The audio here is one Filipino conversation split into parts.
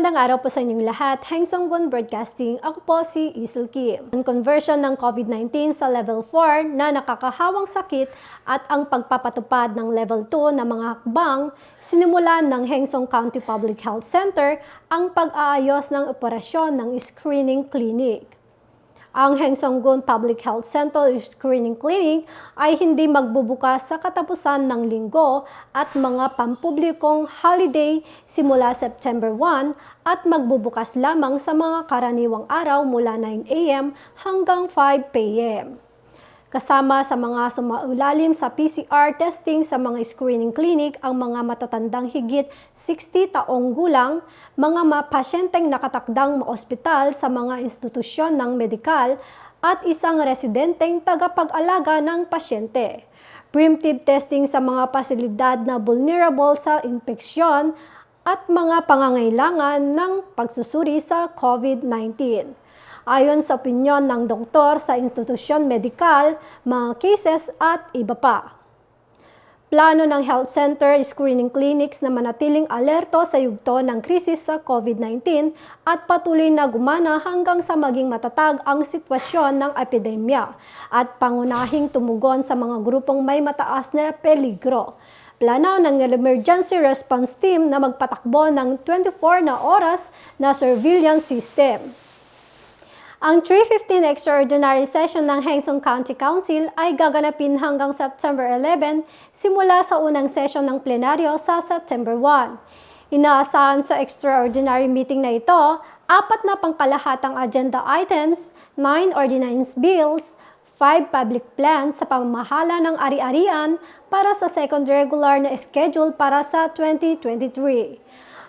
Magandang araw po sa inyong lahat. Heng Songgun Broadcasting. Ako po si Isil Kim. Ang conversion ng COVID-19 sa Level 4 na nakakahawang sakit at ang pagpapatupad ng Level 2 na mga hakbang, sinimulan ng Heng Song County Public Health Center ang pag-aayos ng operasyon ng screening clinic. Ang Heng Songgun Public Health Center Screening Clinic ay hindi magbubukas sa katapusan ng linggo at mga pampublikong holiday simula September 1 at magbubukas lamang sa mga karaniwang araw mula 9 a.m. hanggang 5 p.m. Kasama sa mga sumaulalim sa PCR testing sa mga screening clinic ang mga matatandang higit 60 taong gulang, mga pasyenteng nakatakdang maospital sa mga institusyon ng medikal at isang residenteng tagapag-alaga ng pasyente. Preemptive testing sa mga pasilidad na vulnerable sa infeksyon at mga pangangailangan ng pagsusuri sa COVID-19. Ayon sa opinyon ng doktor sa institusyon medikal, mga cases at iba pa. Plano ng health center screening clinics na manatiling alerto sa yugto ng krisis sa COVID-19 at patuloy na gumana hanggang sa maging matatag ang sitwasyon ng epidemya at pangunahing tumugon sa mga grupong may mataas na peligro. Plano ng Emergency Response Team na magpatakbo ng 24 na oras na surveillance system. Ang 315 Extraordinary Session ng Heng Song County Council ay gaganapin hanggang September 11 simula sa unang session ng plenaryo sa September 1. Inaasahan sa extraordinary meeting na ito, 4 na pangkalahatang agenda items, 9 ordinance bills, 5 public plans sa pamamahala ng ari-arian para sa second regular na schedule para sa 2023.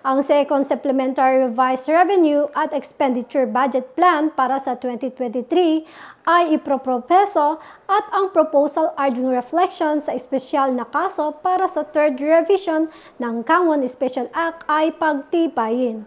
Ang second supplementary revised revenue at expenditure budget plan para sa 2023 ay ipropropeso at ang proposal urging reflection sa espesyal na kaso para sa third revision ng Kangwon Special Act ay pagtibayin.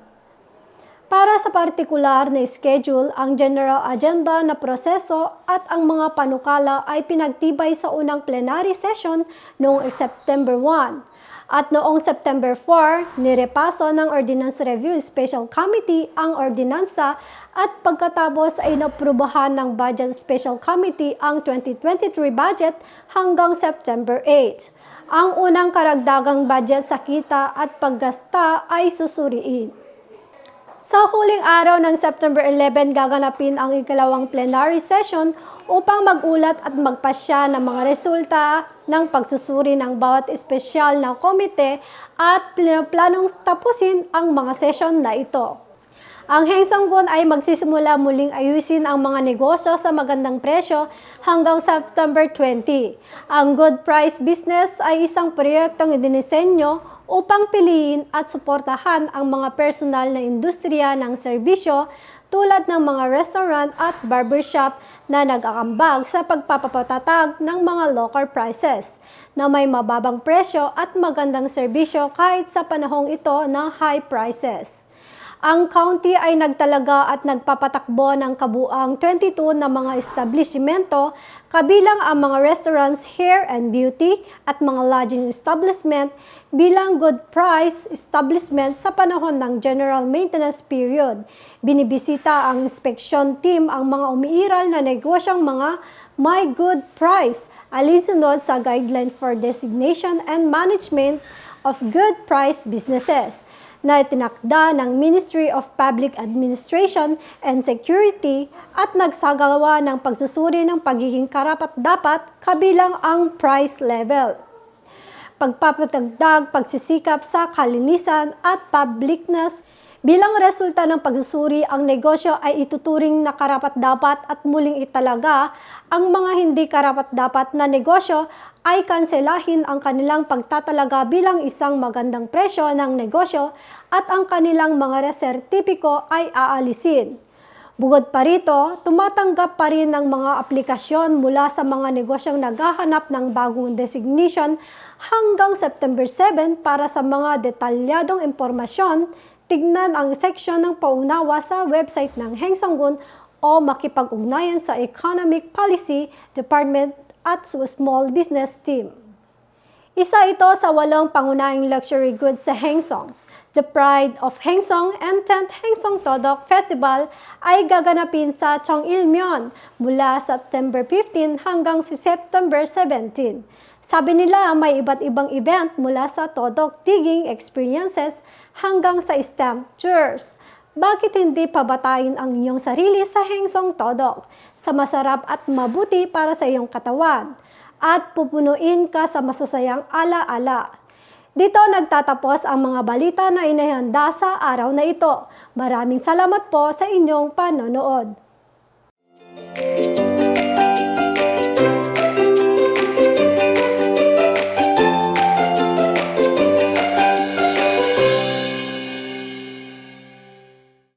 Para sa partikular na schedule, ang general agenda na proseso at ang mga panukala ay pinagtibay sa unang plenary session noong September 1. At noong September 4, nirepaso ng Ordinance Review Special Committee ang ordinansa at pagkatapos ay inaprubahan ng Budget Special Committee ang 2023 budget hanggang September 8. Ang unang karagdagang budget sa kita at paggasta ay susuriin. Sa huling araw ng September 11, gaganapin ang ikalawang plenary session upang magulat at magpasya ng mga resulta ng pagsusuri ng bawat espesyal na komite at planong tapusin ang mga session na ito. Ang Heng Songgun ay magsisimula muling ayusin ang mga negosyo sa magandang presyo hanggang September 20. Ang Good Price Business ay isang proyektong idinisenyo upang piliin at suportahan ang mga personal na industriya ng serbisyo tulad ng mga restaurant at barbershop na nag-aambag sa pagpapatatag ng mga local prices na may mababang presyo at magandang serbisyo kahit sa panahong ito ng high prices. Ang county ay nagtalaga at nagpapatakbo ng kabuang 22 na mga establishmento, kabilang ang mga restaurants, hair and beauty at mga lodging establishment bilang good price establishment sa panahon ng general maintenance period. Binibisita ang inspection team ang mga umiiral na negosyong mga may good price, alinsunod sa guideline for designation and management of good price businesses na itinakda ng Ministry of Public Administration and Security at nagsagawa ng pagsusuri ng pagiging karapat-dapat kabilang ang price level. Pagpapatagdag, pagsisikap sa kalinisan at publicness. Bilang resulta ng pagsusuri, ang negosyo ay ituturing na karapat-dapat at muling italaga. Ang mga hindi karapat-dapat na negosyo ay kanselahin ang kanilang pagtatalaga bilang isang magandang presyo ng negosyo at ang kanilang mga resertipiko ay aalisin. Bukod pa rito, tumatanggap pa rin ng mga aplikasyon mula sa mga negosyong naghahanap ng bagong designation hanggang September 7 para sa mga detalyadong impormasyon. Tignan ang seksyon ng paunawa sa website ng Heng Songgun o makipag-ugnayan sa Economic Policy Department at Small Business Team. Isa ito sa 8 pangunahing luxury goods sa Heng Song. The Pride of Hengsong and 10th Hengsong Todok Festival ay gaganapin sa Cheongilmyeon mula September 15 hanggang September 17. Sabi nila may iba't ibang event mula sa Todok digging experiences hanggang sa stamp tours. Bakit hindi pabatayin ang inyong sarili sa Hengsong Todok sa masarap at mabuti para sa iyong katawan at pupunuin ka sa masasayang ala-ala? Dito nagtatapos ang mga balita na inihanda sa araw na ito. Maraming salamat po sa inyong panonood.